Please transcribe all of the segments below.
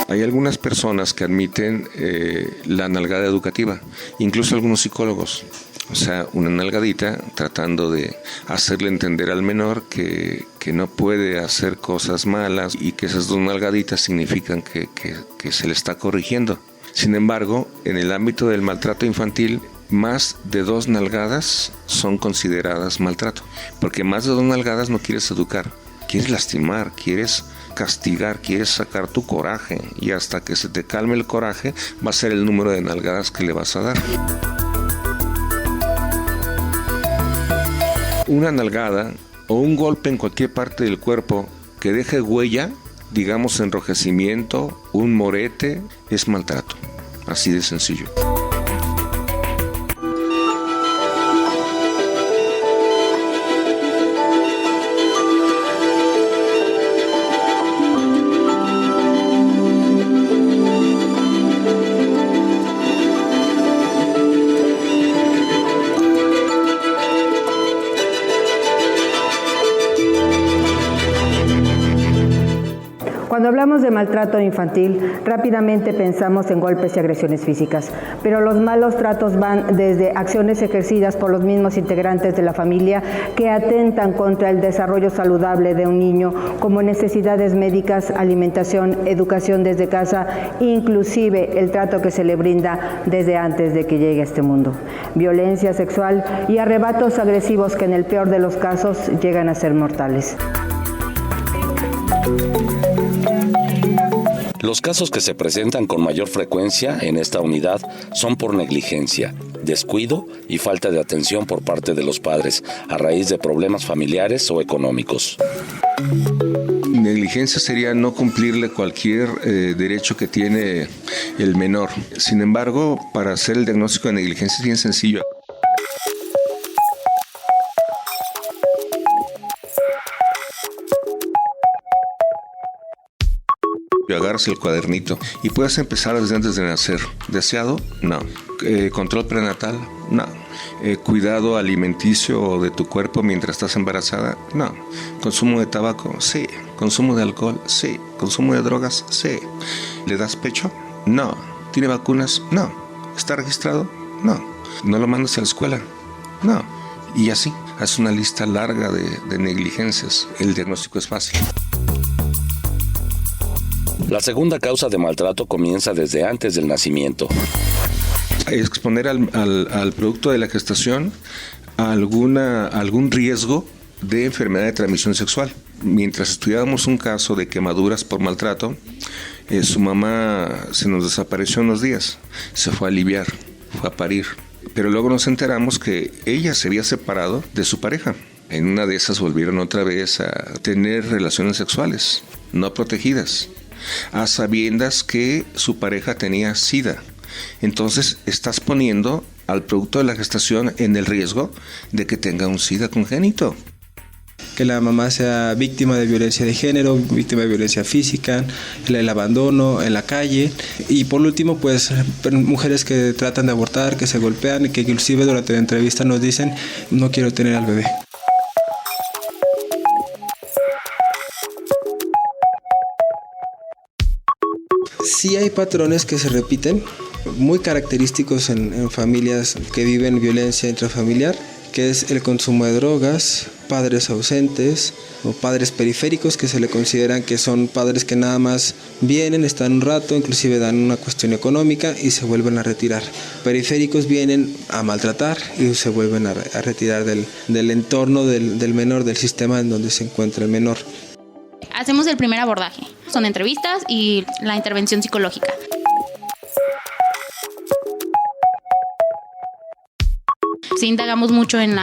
Hay algunas personas que admiten la nalgada educativa, incluso algunos psicólogos. O sea, una nalgadita tratando de hacerle entender al menor que no puede hacer cosas malas y que esas 2 nalgaditas significan que se le está corrigiendo. Sin embargo, en el ámbito del maltrato infantil, más de 2 nalgadas son consideradas maltrato. Porque más de 2 nalgadas no quieres educar, quieres lastimar, quieres castigar, quieres sacar tu coraje. Y hasta que se te calme el coraje, va a ser el número de nalgadas que le vas a dar. Una nalgada o un golpe en cualquier parte del cuerpo que deje huella, digamos enrojecimiento, un morete, es maltrato. Así de sencillo. Cuando hablamos de maltrato infantil, rápidamente pensamos en golpes y agresiones físicas, pero los malos tratos van desde acciones ejercidas por los mismos integrantes de la familia que atentan contra el desarrollo saludable de un niño, como necesidades médicas, alimentación, educación desde casa, inclusive el trato que se le brinda desde antes de que llegue a este mundo. Violencia sexual y arrebatos agresivos que en el peor de los casos llegan a ser mortales. Los casos que se presentan con mayor frecuencia en esta unidad son por negligencia, descuido y falta de atención por parte de los padres a raíz de problemas familiares o económicos. Negligencia sería no cumplirle cualquier derecho que tiene el menor. Sin embargo, para hacer el diagnóstico de negligencia es bien sencillo. Agarras el cuadernito y puedes empezar desde antes de nacer. ¿Deseado? No. ¿Control prenatal? No. ¿Cuidado alimenticio de tu cuerpo mientras estás embarazada? No. ¿Consumo de tabaco? Sí. ¿Consumo de alcohol? Sí. ¿Consumo de drogas? Sí. ¿Le das pecho? No. ¿Tiene vacunas? No. ¿Está registrado? No. ¿No lo mandas a la escuela? No. Y así, haz una lista larga de negligencias. El diagnóstico es fácil. La segunda causa de maltrato comienza desde antes del nacimiento. Exponer al producto de la gestación a algún riesgo de enfermedad de transmisión sexual. Mientras estudiábamos un caso de quemaduras por maltrato, su mamá se nos desapareció unos días, se fue a aliviar, fue a parir. Pero luego nos enteramos que ella se había separado de su pareja. En una de esas volvieron otra vez a tener relaciones sexuales no protegidas, a sabiendas que su pareja tenía SIDA. Entonces estás poniendo al producto de la gestación en el riesgo de que tenga un SIDA congénito. Que la mamá sea víctima de violencia de género, víctima de violencia física, el abandono en la calle. Y por último, pues mujeres que tratan de abortar, que se golpean y que inclusive durante la entrevista nos dicen: no quiero tener al bebé. Sí hay patrones que se repiten, muy característicos en familias que viven violencia intrafamiliar, que es el consumo de drogas, padres ausentes o padres periféricos, que se le consideran que son padres que nada más vienen, están un rato, inclusive dan una cuestión económica y se vuelven a retirar. Periféricos vienen a maltratar y se vuelven a retirar del entorno del menor, del sistema en donde se encuentra el menor. Hacemos el primer abordaje, son entrevistas y la intervención psicológica. Sí, indagamos mucho en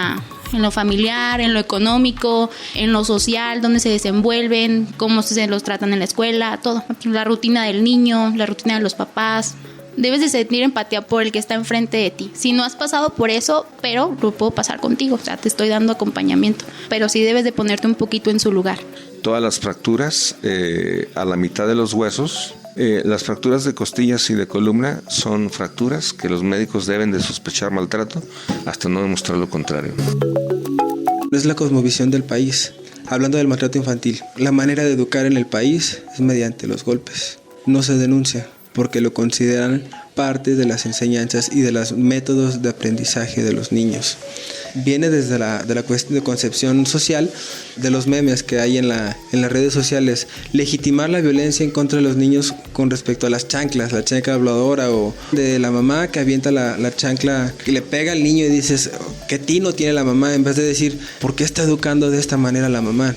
lo familiar, en lo económico, en lo social, dónde se desenvuelven, cómo se los tratan en la escuela, todo. La rutina del niño, la rutina de los papás. Debes de sentir empatía por el que está enfrente de ti. Si no has pasado por eso, pero lo puedo pasar contigo, o sea, te estoy dando acompañamiento. Pero sí debes de ponerte un poquito en su lugar. Todas las fracturas a la mitad de los huesos, las fracturas de costillas y de columna son fracturas que los médicos deben de sospechar maltrato hasta no demostrar lo contrario. Es la cosmovisión del país. Hablando del maltrato infantil, la manera de educar en el país es mediante los golpes. no se denuncia porque lo consideran parte de las enseñanzas y de los métodos de aprendizaje de los niños. Viene desde la cuestión de concepción social, de los memes que hay en las redes sociales, legitimar la violencia en contra de los niños con respecto a las chanclas, la chancla habladora, o de la mamá que avienta la chancla y le pega al niño y dices, ¿qué tino tiene la mamá? En vez de decir, ¿por qué está educando de esta manera la mamá?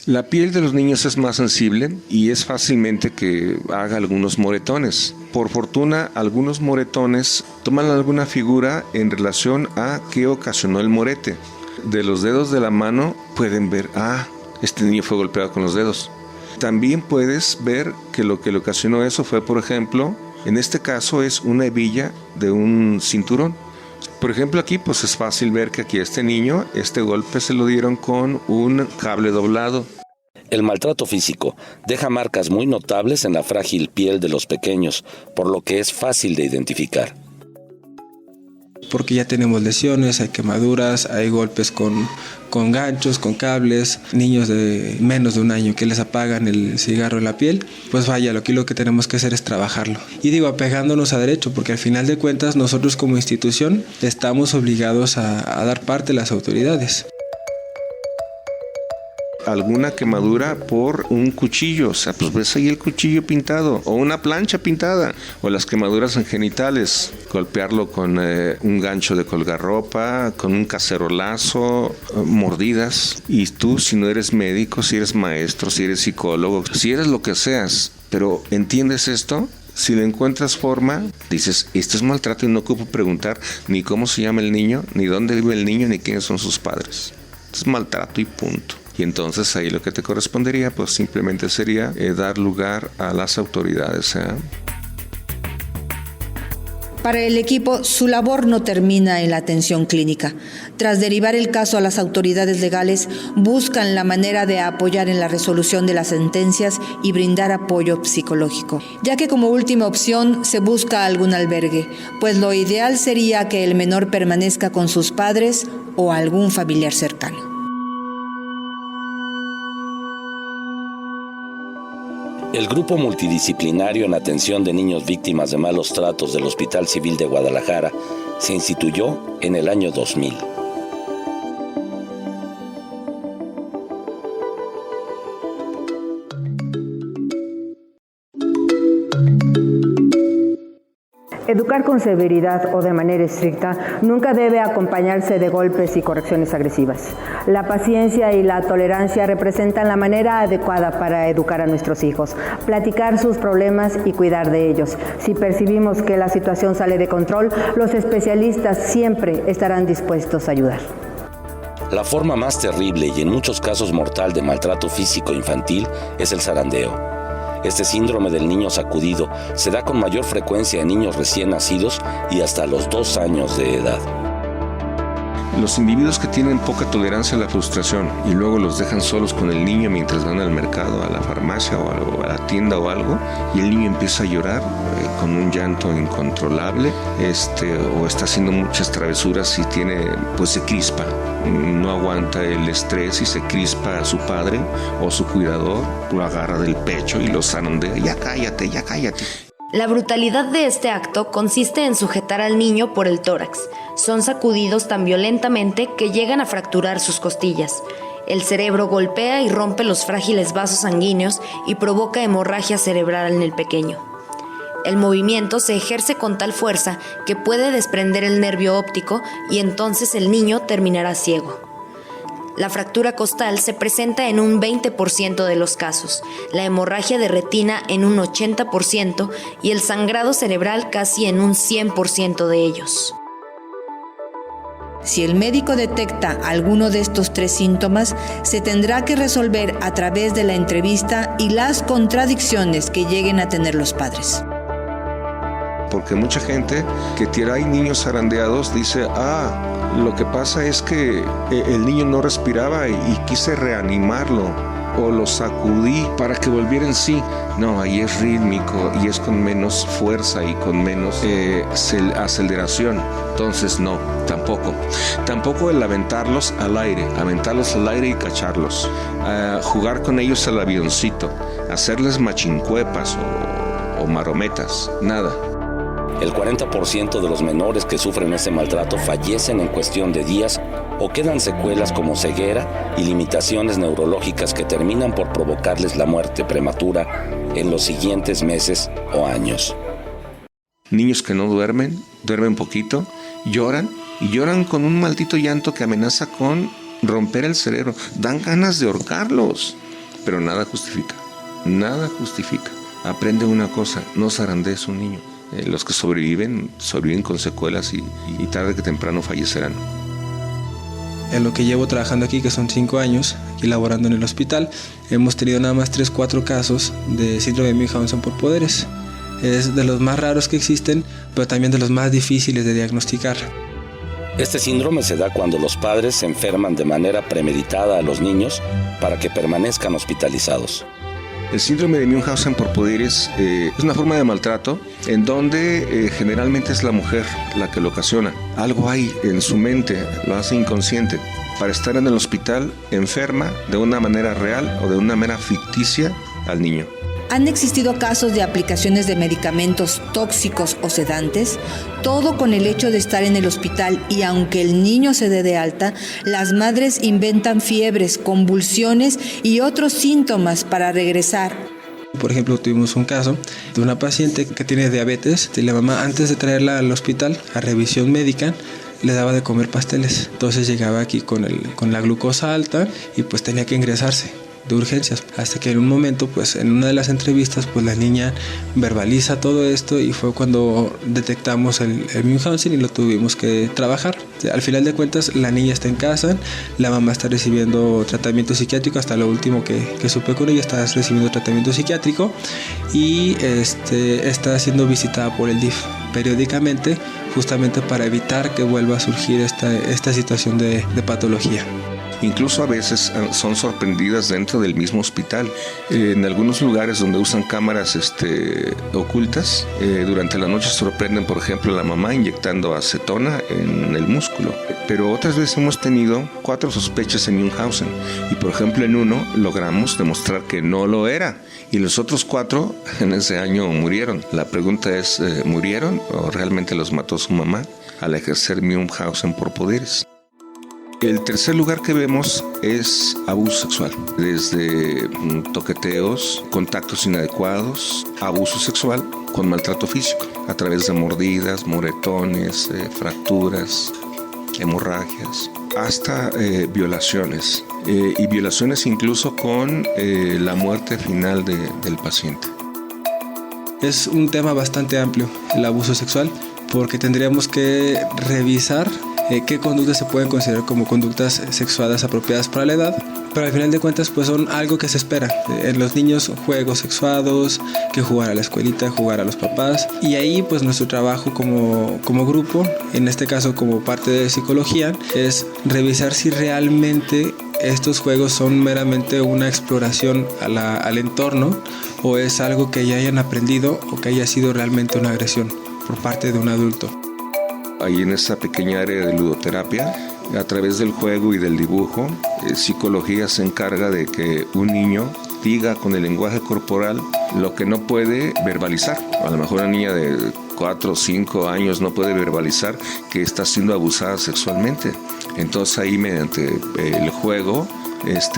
La piel de los niños es más sensible y es fácilmente que haga algunos moretones. Por fortuna, algunos moretones toman alguna figura en relación a qué ocasionó el morete. De los dedos de la mano pueden ver, este niño fue golpeado con los dedos. También puedes ver que lo que le ocasionó eso fue, por ejemplo, en este caso es una hebilla de un cinturón. Por ejemplo, aquí pues es fácil ver que aquí a este niño, este golpe se lo dieron con un cable doblado. El maltrato físico deja marcas muy notables en la frágil piel de los pequeños, por lo que es fácil de identificar. Porque ya tenemos lesiones, hay quemaduras, hay golpes con ganchos, con cables, niños de menos de un año que les apagan el cigarro en la piel, pues vaya, lo que tenemos que hacer es trabajarlo. Y digo, apegándonos a derecho, porque al final de cuentas nosotros como institución estamos obligados a dar parte a las autoridades. Alguna quemadura por un cuchillo, o sea, pues ves ahí el cuchillo pintado, o una plancha pintada, o las quemaduras en genitales, golpearlo con un gancho de colgar ropa, con un cacerolazo, mordidas, y tú si no eres médico, si eres maestro, si eres psicólogo, si eres lo que seas, pero ¿entiendes esto? Si le encuentras forma, dices, esto es maltrato y no ocupo preguntar ni cómo se llama el niño, ni dónde vive el niño, ni quiénes son sus padres. Es maltrato y punto. Y entonces ahí lo que te correspondería pues simplemente sería dar lugar a las autoridades. Para el equipo, su labor no termina en la atención clínica. Tras derivar el caso a las autoridades legales, buscan la manera de apoyar en la resolución de las sentencias y brindar apoyo psicológico, ya que como última opción se busca algún albergue, pues lo ideal sería que el menor permanezca con sus padres o algún familiar cercano. El Grupo Multidisciplinario en Atención de Niños Víctimas de Malos Tratos del Hospital Civil de Guadalajara se instituyó en el año 2000. Educar con severidad o de manera estricta nunca debe acompañarse de golpes y correcciones agresivas. La paciencia y la tolerancia representan la manera adecuada para educar a nuestros hijos, platicar sus problemas y cuidar de ellos. Si percibimos que la situación sale de control, los especialistas siempre estarán dispuestos a ayudar. La forma más terrible y en muchos casos mortal de maltrato físico infantil es el zarandeo. Este síndrome del niño sacudido se da con mayor frecuencia en niños recién nacidos y hasta los 2 años de edad. Los individuos que tienen poca tolerancia a la frustración y luego los dejan solos con el niño mientras van al mercado, a la farmacia o algo, a la tienda o algo, y el niño empieza a llorar con un llanto incontrolable, o está haciendo muchas travesuras y pues se crispa, no aguanta el estrés y se crispa a su padre o su cuidador, lo agarra del pecho y lo zarandea, ya cállate. La brutalidad de este acto consiste en sujetar al niño por el tórax. Son sacudidos tan violentamente que llegan a fracturar sus costillas. El cerebro golpea y rompe los frágiles vasos sanguíneos y provoca hemorragia cerebral en el pequeño. El movimiento se ejerce con tal fuerza que puede desprender el nervio óptico y entonces el niño terminará ciego. La fractura costal se presenta en un 20% de los casos, la hemorragia de retina en un 80% y el sangrado cerebral casi en un 100% de ellos. Si el médico detecta alguno de estos 3 síntomas, se tendrá que resolver a través de la entrevista y las contradicciones que lleguen a tener los padres. Porque mucha gente que hay niños zarandeados dice, lo que pasa es que el niño no respiraba y quise reanimarlo o lo sacudí para que volviera en sí. No, ahí es rítmico y es con menos fuerza y con menos aceleración. Entonces no, tampoco el aventarlos al aire y cacharlos, jugar con ellos al avioncito, hacerles machincuepas o marometas, nada. El 40% de los menores que sufren ese maltrato fallecen en cuestión de días o quedan secuelas como ceguera y limitaciones neurológicas que terminan por provocarles la muerte prematura en los siguientes meses o años. Niños que no duermen poquito, lloran y lloran con un maldito llanto que amenaza con romper el cerebro. Dan ganas de ahorcarlos, pero nada justifica. Aprende una cosa, no zarandees un niño. Los que sobreviven con secuelas y tarde que temprano fallecerán. En lo que llevo trabajando aquí, que son 5 años, aquí laborando en el hospital, hemos tenido nada más 3-4 casos de síndrome de Münchhausen por poderes. Es de los más raros que existen, pero también de los más difíciles de diagnosticar. Este síndrome se da cuando los padres enferman de manera premeditada a los niños para que permanezcan hospitalizados. El síndrome de Münchhausen por poderes es una forma de maltrato en donde generalmente es la mujer la que lo ocasiona. Algo hay en su mente, lo hace inconsciente. Para estar en el hospital enferma de una manera real o de una manera ficticia al niño. Han existido casos de aplicaciones de medicamentos tóxicos o sedantes, todo con el hecho de estar en el hospital, y aunque el niño se dé de alta, las madres inventan fiebres, convulsiones y otros síntomas para regresar. Por ejemplo, tuvimos un caso de una paciente que tiene diabetes y la mamá, antes de traerla al hospital a revisión médica, le daba de comer pasteles. Entonces llegaba aquí con la glucosa alta y pues tenía que ingresarse de urgencias, hasta que en un momento, pues en una de las entrevistas, pues la niña verbaliza todo esto y fue cuando detectamos el Münchhausen y lo tuvimos que trabajar. Al final de cuentas, la niña está en casa, la mamá está recibiendo tratamiento psiquiátrico, hasta lo último que supe con ella, está recibiendo tratamiento psiquiátrico y está siendo visitada por el DIF periódicamente, justamente para evitar que vuelva a surgir esta situación de patología. Incluso a veces son sorprendidas dentro del mismo hospital. En algunos lugares donde usan cámaras ocultas, durante la noche sorprenden, por ejemplo, a la mamá inyectando acetona en el músculo. Pero otras veces hemos tenido 4 sospechas en Münchhausen y, por ejemplo, en uno logramos demostrar que no lo era y los otros 4 en ese año murieron. La pregunta es, ¿murieron o realmente los mató su mamá al ejercer Münchhausen por poderes? El tercer lugar que vemos es abuso sexual, desde toqueteos, contactos inadecuados, abuso sexual con maltrato físico, a través de mordidas, moretones, fracturas, hemorragias, hasta violaciones, y violaciones incluso con la muerte final del paciente. Es un tema bastante amplio el abuso sexual, porque tendríamos que revisar qué conductas se pueden considerar como conductas sexuadas apropiadas para la edad, pero al final de cuentas pues son algo que se espera. En los niños, juegos sexuados, que jugar a la escuelita, jugar a los papás, y ahí pues nuestro trabajo como grupo, en este caso como parte de psicología, es revisar si realmente estos juegos son meramente una exploración al entorno o es algo que ya hayan aprendido o que haya sido realmente una agresión por parte de un adulto. Ahí en esa pequeña área de ludoterapia, a través del juego y del dibujo, psicología se encarga de que un niño diga con el lenguaje corporal lo que no puede verbalizar. A lo mejor una niña de 4 o 5 años no puede verbalizar que está siendo abusada sexualmente. Entonces ahí mediante el juego,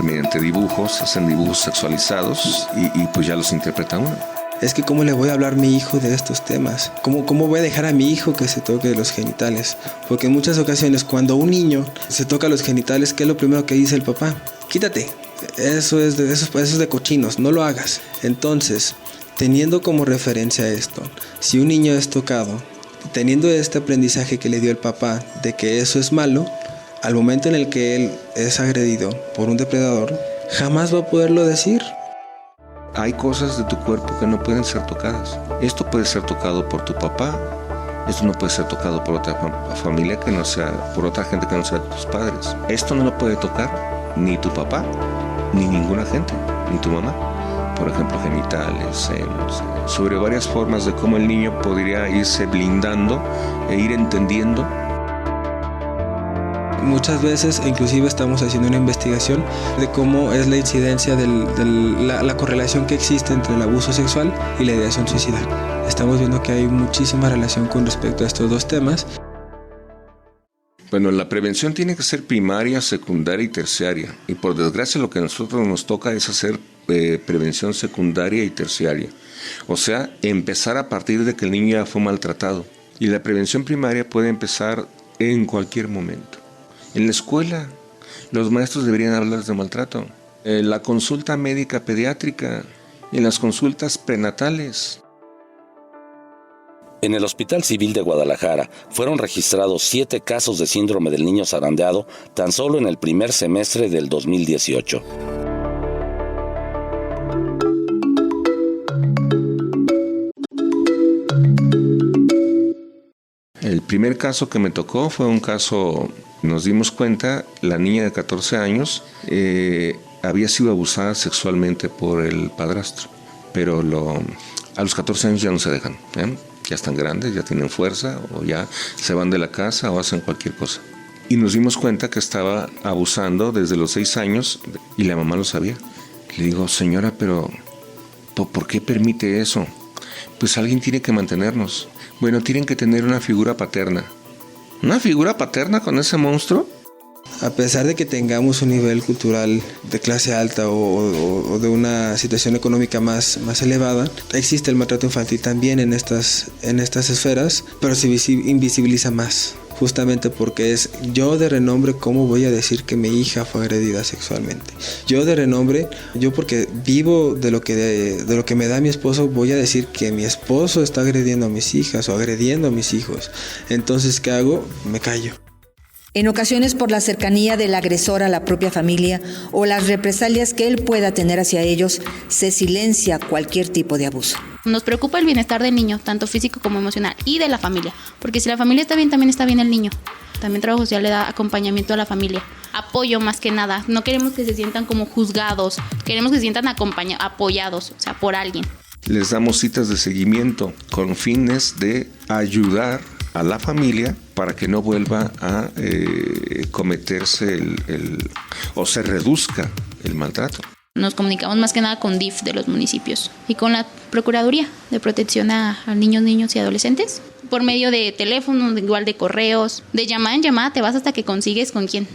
mediante dibujos, hacen dibujos sexualizados y pues ya los interpreta uno. Es que ¿cómo le voy a hablar a mi hijo de estos temas? ¿Cómo voy a dejar a mi hijo que se toque los genitales? Porque en muchas ocasiones cuando un niño se toca los genitales, ¿qué es lo primero que dice el papá? Quítate, eso es de cochinos, no lo hagas. Entonces, teniendo como referencia esto, si un niño es tocado, teniendo este aprendizaje que le dio el papá de que eso es malo, al momento en el que él es agredido por un depredador, jamás va a poderlo decir. Hay cosas de tu cuerpo que no pueden ser tocadas. Esto puede ser tocado por tu papá, esto no puede ser tocado por otra familia que no sea, por otra gente que no sea tus padres. Esto no lo puede tocar ni tu papá, ni ninguna gente, ni tu mamá. Por ejemplo, genitales, senos, sobre varias formas de cómo el niño podría irse blindando e ir entendiendo Muchas veces, inclusive estamos haciendo una investigación de cómo es la incidencia la correlación que existe entre el abuso sexual y la ideación suicida. Estamos viendo que hay muchísima relación con respecto a estos dos temas. Bueno, la prevención tiene que ser primaria, secundaria y terciaria. Y por desgracia lo que a nosotros nos toca es hacer prevención secundaria y terciaria. O sea, empezar a partir de que el niño ya fue maltratado. Y la prevención primaria puede empezar en cualquier momento. En la escuela, los maestros deberían hablar de maltrato. En la consulta médica pediátrica, en las consultas prenatales. En el Hospital Civil de Guadalajara fueron registrados 7 casos de síndrome del niño zarandeado tan solo en el primer semestre del 2018. El primer caso que me tocó fue un caso, nos dimos cuenta, la niña de 14 años había sido abusada sexualmente por el padrastro, pero a los 14 años ya no se dejan, ya están grandes, ya tienen fuerza o ya se van de la casa o hacen cualquier cosa. Y nos dimos cuenta que estaba abusando desde los 6 años y la mamá lo sabía. Le digo, señora, pero ¿por qué permite eso? Pues alguien tiene que mantenernos. Bueno, tienen que tener una figura paterna. ¿Una figura paterna con ese monstruo? A pesar de que tengamos un nivel cultural de clase alta o de una situación económica más elevada, existe el maltrato infantil también en estas esferas, pero se invisibiliza más. Justamente porque es yo de renombre, ¿cómo voy a decir que mi hija fue agredida sexualmente? Yo de renombre, yo porque vivo de lo que me da mi esposo, voy a decir que mi esposo está agrediendo a mis hijas o agrediendo a mis hijos. Entonces, ¿qué hago? Me callo. En ocasiones, por la cercanía del agresor a la propia familia o las represalias que él pueda tener hacia ellos, se silencia cualquier tipo de abuso. Nos preocupa el bienestar del niño, tanto físico como emocional, y de la familia, porque si la familia está bien, también está bien el niño. También trabajo social le da acompañamiento a la familia, apoyo más que nada. No queremos que se sientan como juzgados, queremos que se sientan apoyados, o sea, por alguien. Les damos citas de seguimiento con fines de ayudar a la familia para que no vuelva a cometerse o se reduzca el maltrato. Nos comunicamos más que nada con DIF de los municipios y con la Procuraduría de Protección a niños y adolescentes por medio de teléfono, igual de correos, de llamada en llamada te vas hasta que consigues con quién.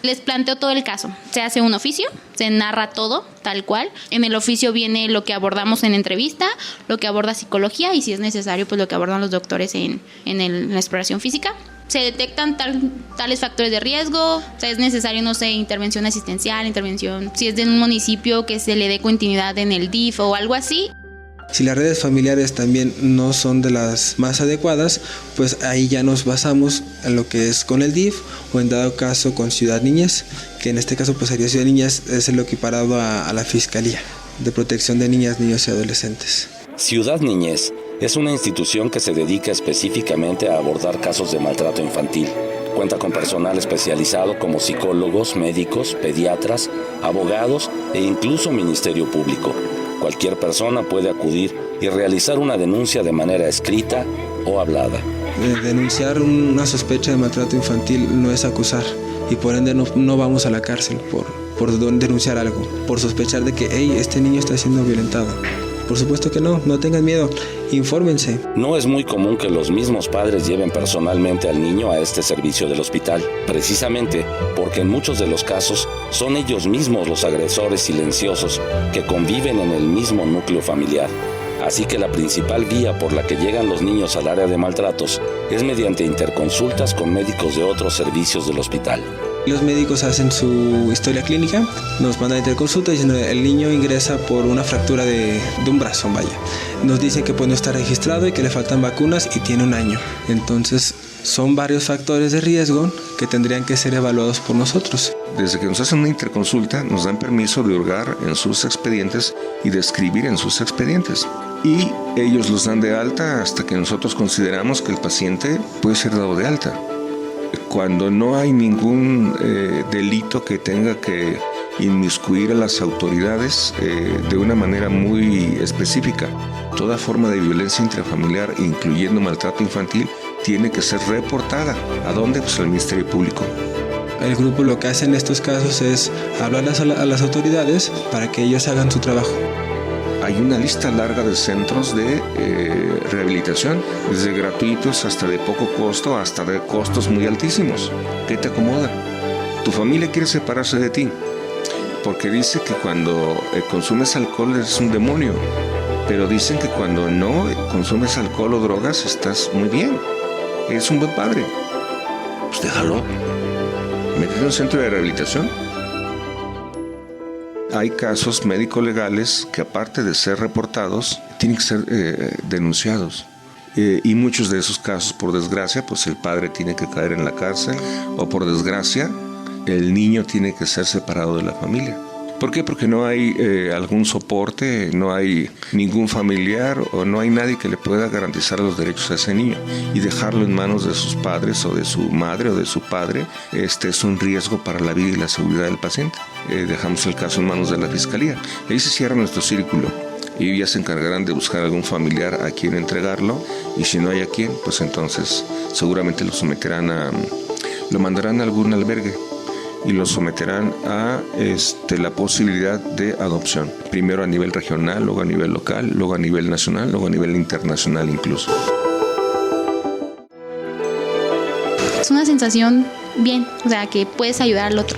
Les planteo todo el caso. Se hace un oficio, se narra todo, tal cual. En el oficio viene lo que abordamos en entrevista, lo que aborda psicología y si es necesario, pues lo que abordan los doctores en la exploración física. Se detectan tales factores de riesgo, o sea, es necesario, no sé, intervención asistencial, si es de un municipio que se le dé continuidad en el DIF o algo así. Si las redes familiares también no son de las más adecuadas, pues ahí ya nos basamos en lo que es con el DIF o en dado caso con Ciudad Niñez, que en este caso pues sería Ciudad Niñez, es lo equiparado a la Fiscalía de Protección de Niñas, Niños y Adolescentes. Ciudad Niñez es una institución que se dedica específicamente a abordar casos de maltrato infantil. Cuenta con personal especializado como psicólogos, médicos, pediatras, abogados e incluso Ministerio Público. Cualquier persona puede acudir y realizar una denuncia de manera escrita o hablada. Denunciar una sospecha de maltrato infantil no es acusar y por ende no vamos a la cárcel por denunciar algo, por sospechar de que este niño está siendo violentado. Por supuesto que no tengan miedo, infórmense. No es muy común que los mismos padres lleven personalmente al niño a este servicio del hospital, precisamente porque en muchos de los casos son ellos mismos los agresores silenciosos que conviven en el mismo núcleo familiar. Así que la principal vía por la que llegan los niños al área de maltratos es mediante interconsultas con médicos de otros servicios del hospital. Los médicos hacen su historia clínica, nos mandan a interconsulta diciendo el niño ingresa por una fractura de un brazo, vaya. Nos dicen que pues no está registrado y que le faltan vacunas y tiene 1 año. Entonces son varios factores de riesgo que tendrían que ser evaluados por nosotros. Desde que nos hacen una interconsulta nos dan permiso de hurgar en sus expedientes y de escribir en sus expedientes. Y ellos los dan de alta hasta que nosotros consideramos que el paciente puede ser dado de alta. Cuando no hay ningún delito que tenga que inmiscuir a las autoridades de una manera muy específica. Toda forma de violencia intrafamiliar, incluyendo maltrato infantil, tiene que ser reportada. ¿A dónde? Pues al Ministerio Público. El grupo lo que hace en estos casos es hablar a las autoridades para que ellos hagan su trabajo. Hay una lista larga de centros de rehabilitación, desde gratuitos hasta de poco costo, hasta de costos muy altísimos. ¿Qué te acomoda? Tu familia quiere separarse de ti, porque dice que cuando consumes alcohol eres un demonio, pero dicen que cuando no consumes alcohol o drogas estás muy bien, eres un buen padre. Pues déjalo, métete en un centro de rehabilitación. Hay casos médico-legales que, aparte de ser reportados, tienen que ser denunciados. Y muchos de esos casos, por desgracia, pues el padre tiene que caer en la cárcel, o por desgracia, el niño tiene que ser separado de la familia. ¿Por qué? Porque no hay algún soporte, no hay ningún familiar o no hay nadie que le pueda garantizar los derechos a ese niño. Y dejarlo en manos de sus padres o de su madre o de su padre es un riesgo para la vida y la seguridad del paciente. Dejamos el caso en manos de la fiscalía. Ahí se cierra nuestro círculo y ya se encargarán de buscar algún familiar a quien entregarlo, y si no hay a quien, pues entonces seguramente lo mandarán a algún albergue y lo someterán a la posibilidad de adopción. Primero a nivel regional, luego a nivel local, luego a nivel nacional, luego a nivel internacional incluso. Es una sensación bien, o sea, que puedes ayudar al otro.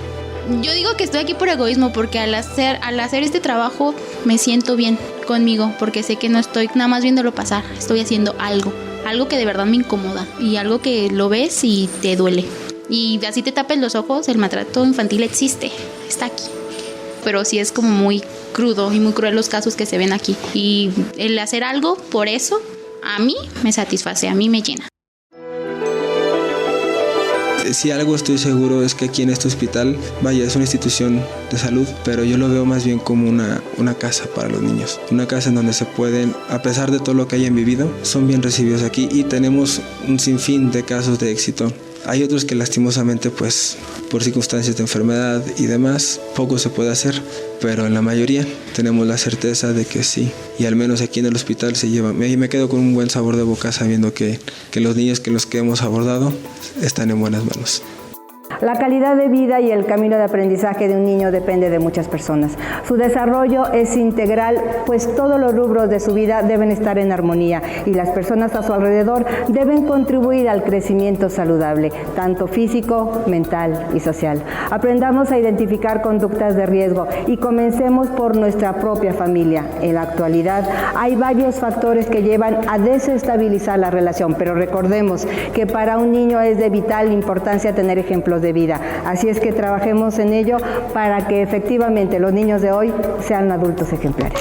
Yo digo que estoy aquí por egoísmo, porque al hacer este trabajo me siento bien conmigo, porque sé que no estoy nada más viéndolo pasar, estoy haciendo algo que de verdad me incomoda y algo que lo ves y te duele. Y así te tapes los ojos, el maltrato infantil existe, está aquí. Pero sí es como muy crudo y muy cruel los casos que se ven aquí. Y el hacer algo por eso, a mí me satisface, a mí me llena. Si algo estoy seguro es que aquí en este hospital, es una institución de salud, pero yo lo veo más bien como una casa para los niños. Una casa en donde se pueden, a pesar de todo lo que hayan vivido, son bien recibidos aquí y tenemos un sinfín de casos de éxito. Hay otros que lastimosamente, pues, por circunstancias de enfermedad y demás, poco se puede hacer, pero en la mayoría tenemos la certeza de que sí. Y al menos aquí en el hospital me quedo con un buen sabor de boca sabiendo que los niños los que hemos abordado están en buenas manos. La calidad de vida y el camino de aprendizaje de un niño depende de muchas personas. Su desarrollo es integral, pues todos los rubros de su vida deben estar en armonía y las personas a su alrededor deben contribuir al crecimiento saludable, tanto físico, mental y social. Aprendamos a identificar conductas de riesgo y comencemos por nuestra propia familia. En la actualidad hay varios factores que llevan a desestabilizar la relación, pero recordemos que para un niño es de vital importancia tener ejemplos de vida. Así es que trabajemos en ello para que efectivamente los niños de hoy sean adultos ejemplares.